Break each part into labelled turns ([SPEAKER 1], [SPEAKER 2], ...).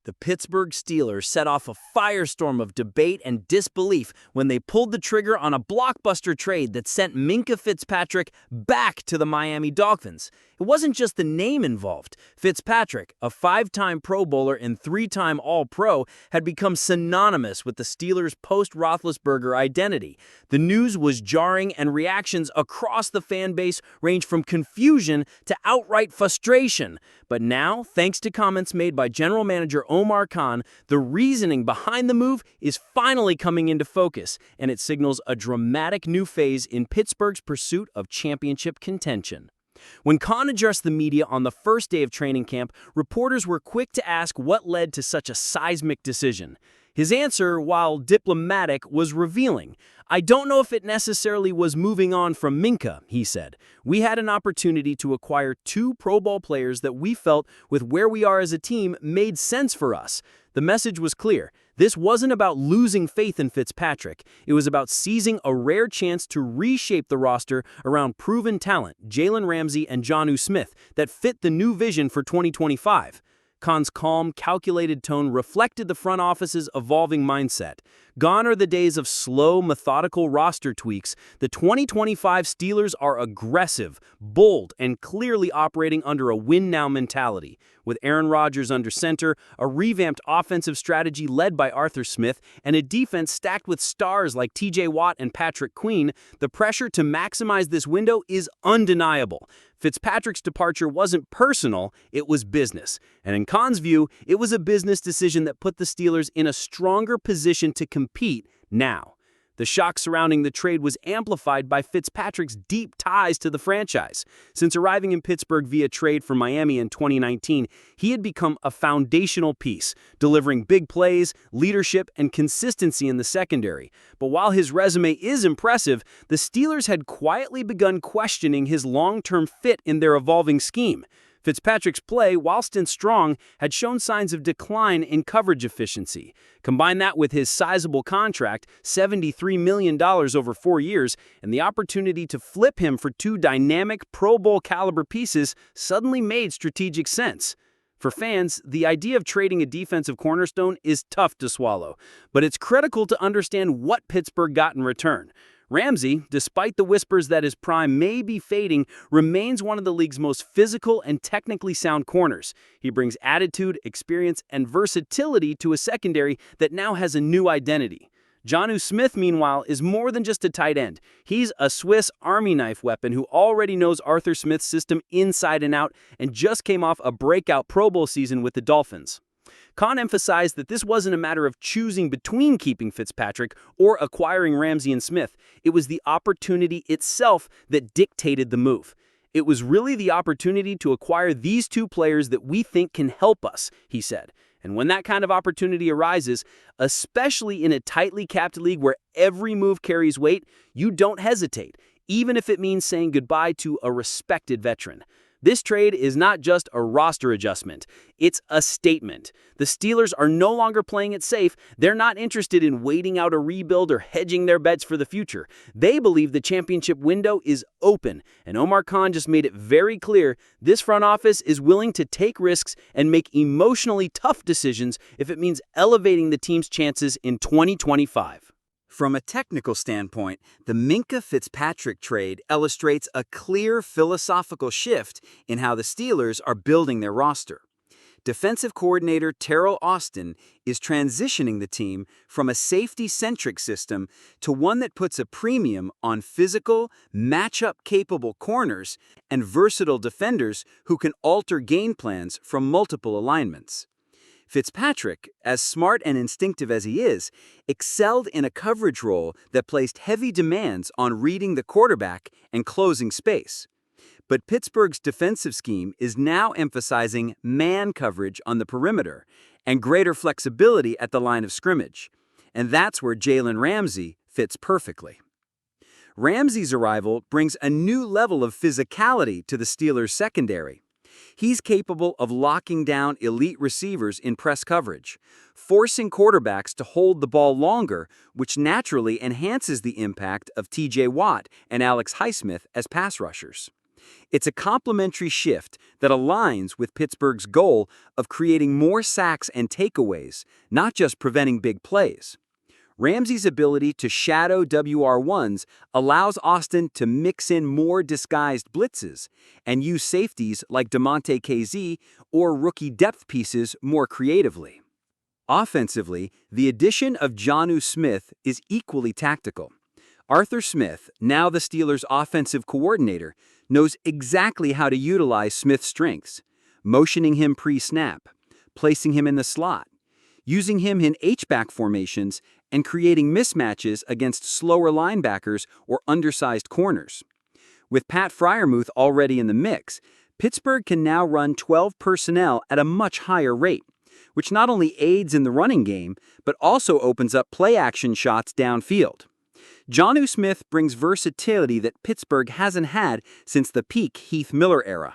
[SPEAKER 1] The Pittsburgh Steelers set off a firestorm of debate and disbelief when they pulled the trigger on a blockbuster trade that sent Minkah Fitzpatrick back to the Miami Dolphins. It wasn't just the name involved. Fitzpatrick, a five-time Pro Bowler and three-time All-Pro, had become synonymous with the Steelers' post-Roethlisberger identity. The news was jarring, and reactions across the fan base ranged from confusion to outright frustration. But now, thanks to comments made by General Manager Omar Khan, the reasoning behind the move is finally coming into focus, and it signals a dramatic new phase in Pittsburgh's pursuit of championship contention. When Khan addressed the media on the first day of training camp, reporters were quick to ask what led to such a seismic decision. His answer, while diplomatic, was revealing. "I don't know if it necessarily was moving on from Minkah," he said. "We had an opportunity to acquire two Pro Bowl players that we felt, with where we are as a team, made sense for us." The message was clear. This wasn't about losing faith in Fitzpatrick. It was about seizing a rare chance to reshape the roster around proven talent, Jalen Ramsey and Jonnu Smith, that fit the new vision for 2025. Khan's calm, calculated tone reflected the front office's evolving mindset. Gone are the days of slow, methodical roster tweaks. The 2025 Steelers are aggressive, bold, and clearly operating under a win-now mentality. With Aaron Rodgers under center, a revamped offensive strategy led by Arthur Smith, and a defense stacked with stars like TJ Watt and Patrick Queen, the pressure to maximize this window is undeniable. Fitzpatrick's departure wasn't personal, it was business. And in Khan's view, it was a business decision that put the Steelers in a stronger position to compete now. The shock surrounding the trade was amplified by Fitzpatrick's deep ties to the franchise. Since arriving in Pittsburgh via trade from Miami in 2019, he had become a foundational piece, delivering big plays, leadership, and consistency in the secondary. But while his resume is impressive, the Steelers had quietly begun questioning his long-term fit in their evolving scheme. Fitzpatrick's play, whilst strong, had shown signs of decline in coverage efficiency. Combine that with his sizable contract, $73 million over 4 years, and the opportunity to flip him for two dynamic Pro Bowl caliber pieces suddenly made strategic sense. For fans, the idea of trading a defensive cornerstone is tough to swallow, but it's critical to understand what Pittsburgh got in return. Ramsey, despite the whispers that his prime may be fading, remains one of the league's most physical and technically sound corners. He brings attitude, experience, and versatility to a secondary that now has a new identity. Jonnu Smith, meanwhile, is more than just a tight end. He's a Swiss Army knife weapon who already knows Arthur Smith's system inside and out and just came off a breakout Pro Bowl season with the Dolphins. Khan emphasized that this wasn't a matter of choosing between keeping Fitzpatrick or acquiring Ramsey and Smith. It was the opportunity itself that dictated the move. "It was really the opportunity to acquire these two players that we think can help us," he said. And when that kind of opportunity arises, especially in a tightly capped league where every move carries weight, you don't hesitate, even if it means saying goodbye to a respected veteran. This trade is not just a roster adjustment, it's a statement. The Steelers are no longer playing it safe. They're not interested in waiting out a rebuild or hedging their bets for the future. They believe the championship window is open, and Omar Khan just made it very clear this front office is willing to take risks and make emotionally tough decisions if it means elevating the team's chances in 2025. From a technical standpoint, the Minkah Fitzpatrick trade illustrates a clear philosophical shift in how the Steelers are building their roster. Defensive coordinator Teryl Austin is transitioning the team from a safety-centric system to one that puts a premium on physical, matchup-capable corners and versatile defenders who can alter game plans from multiple alignments. Fitzpatrick, as smart and instinctive as he is, excelled in a coverage role that placed heavy demands on reading the quarterback and closing space. But Pittsburgh's defensive scheme is now emphasizing man coverage on the perimeter and greater flexibility at the line of scrimmage. And that's where Jalen Ramsey fits perfectly. Ramsey's arrival brings a new level of physicality to the Steelers' secondary. He's capable of locking down elite receivers in press coverage, forcing quarterbacks to hold the ball longer, which naturally enhances the impact of TJ Watt and Alex Highsmith as pass rushers. It's a complementary shift that aligns with Pittsburgh's goal of creating more sacks and takeaways, not just preventing big plays. Ramsey's ability to shadow WR1s allows Austin to mix in more disguised blitzes and use safeties like DeMonte KZ or rookie depth pieces more creatively. Offensively, the addition of Jonnu Smith is equally tactical. Arthur Smith, now the Steelers' offensive coordinator, knows exactly how to utilize Smith's strengths, motioning him pre-snap, placing him in the slot, using him in H-back formations, and creating mismatches against slower linebackers or undersized corners. With Pat Freiermuth already in the mix, Pittsburgh can now run 12 personnel at a much higher rate, which not only aids in the running game, but also opens up play-action shots downfield. Jonnu Smith brings versatility that Pittsburgh hasn't had since the peak Heath Miller era.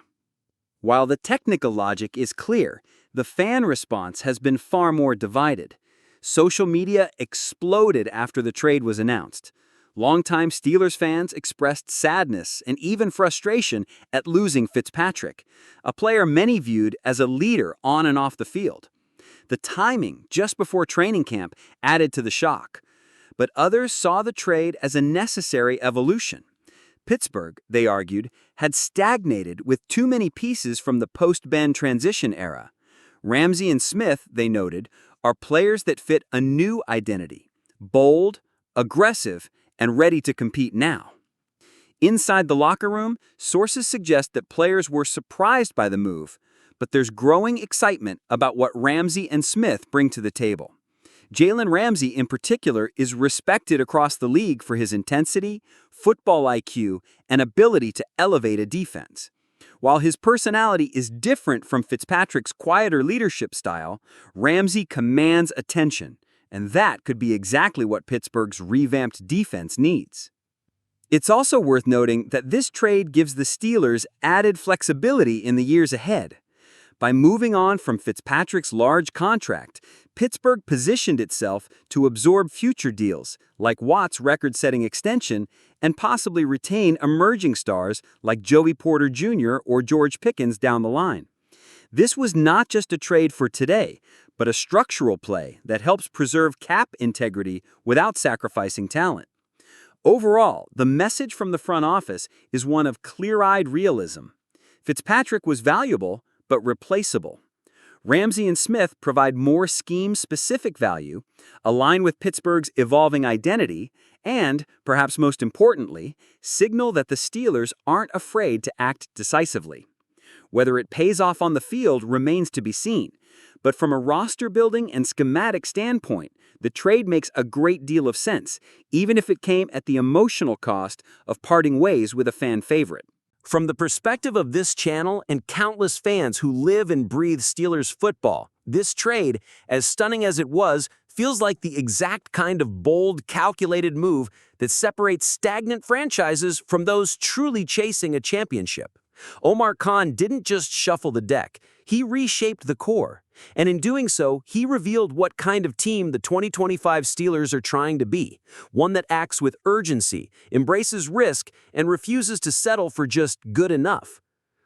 [SPEAKER 1] While the technical logic is clear, the fan response has been far more divided. Social media exploded after the trade was announced. Longtime Steelers fans expressed sadness and even frustration at losing Fitzpatrick, a player many viewed as a leader on and off the field. The timing, just before training camp, added to the shock. But others saw the trade as a necessary evolution. Pittsburgh, they argued, had stagnated with too many pieces from the post-Ben transition era. Ramsey and Smith, they noted, are players that fit a new identity, bold, aggressive, and ready to compete now. Inside the locker room, sources suggest that players were surprised by the move, but there's growing excitement about what Ramsey and Smith bring to the table. Jalen Ramsey, in particular, is respected across the league for his intensity, football IQ, and ability to elevate a defense. While his personality is different from Fitzpatrick's quieter leadership style, Ramsey commands attention, and that could be exactly what Pittsburgh's revamped defense needs. It's also worth noting that this trade gives the Steelers added flexibility in the years ahead. By moving on from Fitzpatrick's large contract, Pittsburgh positioned itself to absorb future deals, like Watt's record-setting extension, and possibly retain emerging stars like Joey Porter Jr. or George Pickens down the line. This was not just a trade for today, but a structural play that helps preserve cap integrity without sacrificing talent. Overall, the message from the front office is one of clear-eyed realism. Fitzpatrick was valuable, but replaceable. Ramsey and Smith provide more scheme-specific value, align with Pittsburgh's evolving identity, and, perhaps most importantly, signal that the Steelers aren't afraid to act decisively. Whether it pays off on the field remains to be seen, but from a roster-building and schematic standpoint, the trade makes a great deal of sense, even if it came at the emotional cost of parting ways with a fan favorite. From the perspective of this channel and countless fans who live and breathe Steelers football, this trade, as stunning as it was, feels like the exact kind of bold, calculated move that separates stagnant franchises from those truly chasing a championship. Omar Khan didn't just shuffle the deck, he reshaped the core. And in doing so, he revealed what kind of team the 2025 Steelers are trying to be. One that acts with urgency, embraces risk, and refuses to settle for just good enough.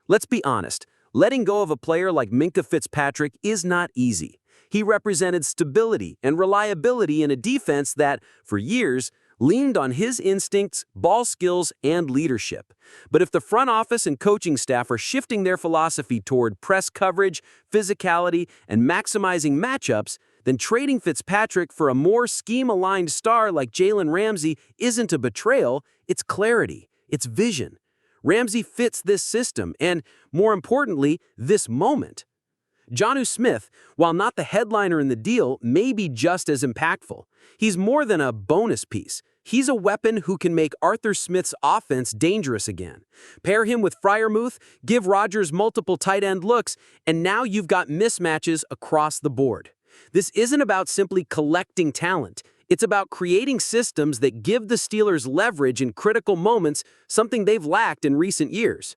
[SPEAKER 1] Let's be honest, letting go of a player like Minkah Fitzpatrick is not easy. He represented stability and reliability in a defense that, for years, leaned on his instincts, ball skills, and leadership. But if the front office and coaching staff are shifting their philosophy toward press coverage, physicality, and maximizing matchups, then trading Fitzpatrick for a more scheme-aligned star like Jalen Ramsey isn't a betrayal, it's clarity, it's vision. Ramsey fits this system and, more importantly, this moment. Jonnu Smith, while not the headliner in the deal, may be just as impactful. He's more than a bonus piece. He's a weapon who can make Arthur Smith's offense dangerous again. Pair him with Freiermuth, give Rodgers multiple tight end looks, and now you've got mismatches across the board. This isn't about simply collecting talent. It's about creating systems that give the Steelers leverage in critical moments, something they've lacked in recent years.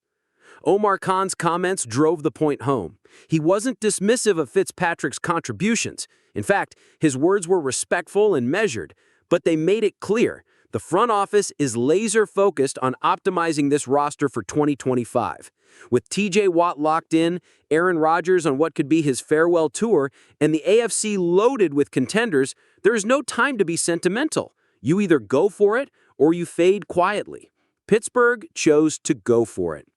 [SPEAKER 1] Omar Khan's comments drove the point home. He wasn't dismissive of Fitzpatrick's contributions. In fact, his words were respectful and measured, but they made it clear
[SPEAKER 2] The front office is laser-focused on optimizing this roster for 2025. With TJ Watt locked in, Aaron Rodgers on what could be his farewell tour, and the AFC loaded with contenders, there is no time to be sentimental. You either go for it or you fade quietly. Pittsburgh chose to go for it.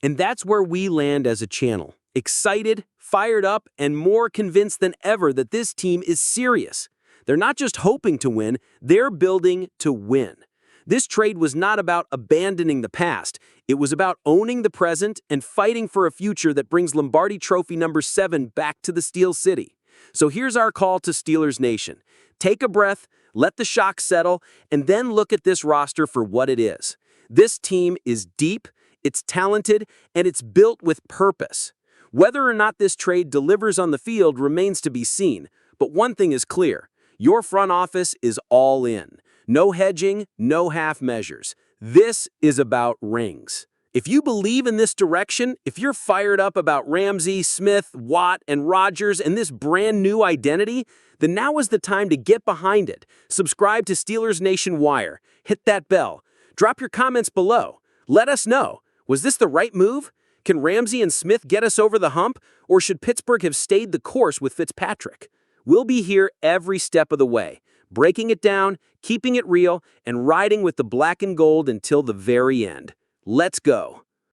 [SPEAKER 2] And that's where we land as a channel. Excited, fired up, and more convinced than ever that this team is serious. They're not just hoping to win, they're building to win. This trade was not about abandoning the past. It was about owning the present and fighting for a future that brings Lombardi Trophy number 7 back to the Steel City. So here's our call to Steelers Nation. Take a breath, let the shock settle, and then look at this roster for what it is. This team is deep, it's talented, and it's built with purpose. Whether or not this trade delivers on the field remains to be seen, but one thing is clear. Your front office is all in. No hedging, no half measures. This is about rings. If you believe in this direction, if you're fired up about Ramsey, Smith, Watt, and Rodgers and this brand new identity, then now is the time to get behind it. Subscribe to Steelers Nation Wire. Hit that bell. Drop your comments below. Let us know. Was this the right move? Can Ramsey and Smith get us over the hump, or should Pittsburgh have stayed the course with Fitzpatrick? We'll be here every step of the way, breaking it down, keeping it real, and riding with the black and gold until the very end. Let's go.